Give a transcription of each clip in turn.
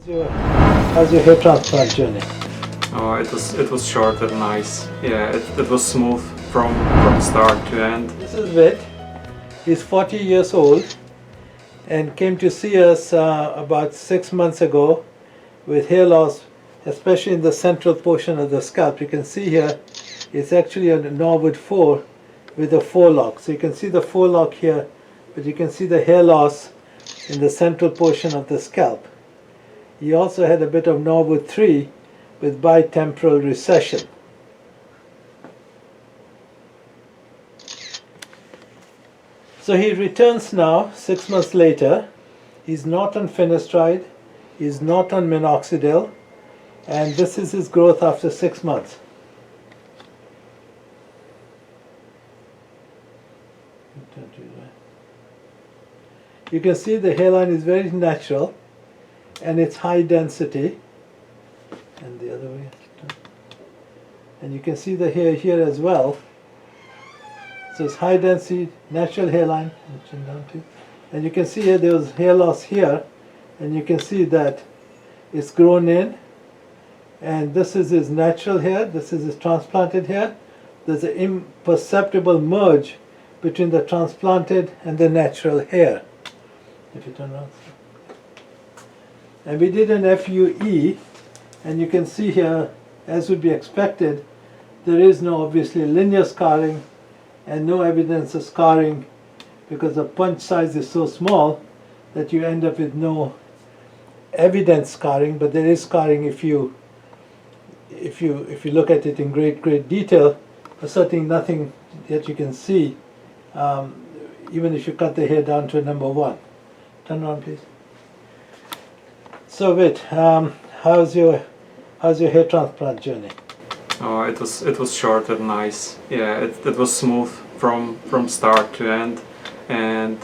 How's your hair transplant journey? Oh, it was short and nice. Yeah, it was smooth from start to end. This is Vit. He's 40 years old and came to see us about 6 months ago with hair loss, especially in the central portion of the scalp. You can see here it's actually a Norwood 4 with a forelock. So you can see the forelock here, but you can see the hair loss in the central portion of the scalp. He also had a bit of Norwood 3 with bitemporal recession. So he returns now 6 months later. He's not on finasteride, he's not on minoxidil, and this is his growth after 6 months. You can see the hairline is very natural and it's high density, and the other way, and you can see the hair here as well. So it's high density, natural hairline, and you can see here there was hair loss here, and you can see that it's grown in, and this is his natural hair, this is his transplanted hair. There's an imperceptible merge between the transplanted and the natural hair. If you turn around. And we did an FUE, and you can see here, as would be expected, there is no obviously linear scarring and no evidence of scarring because the punch size is so small that you end up with no evident scarring, but there is scarring if you look at it in great detail, but certainly nothing that you can see even if you cut the hair down to a number 1. Turn around, please. So Vit, how's your hair transplant journey? Oh, it was short and nice. Yeah, it was smooth from start to end, and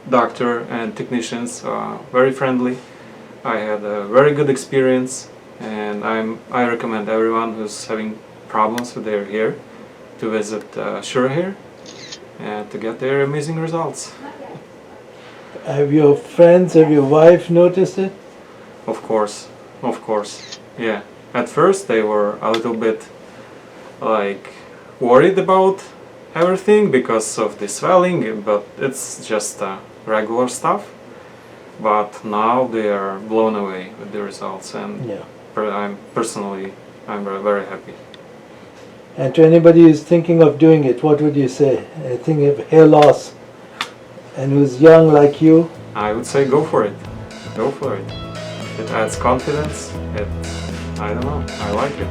doctor and technicians are very friendly. I had a very good experience, and I recommend everyone who's having problems with their hair to visit Sure Hair and to get their amazing results. Have your friends, have your wife noticed it? Of course, yeah. At first they were a little bit like worried about everything because of the swelling, but it's just regular stuff. But now they are blown away with the results, and yeah. I'm very, very happy. And to anybody who's thinking of doing it, what would you say? Thinking of hair loss and who's young like you? I would say go for it. Go for it. It adds confidence. I don't know. I like it.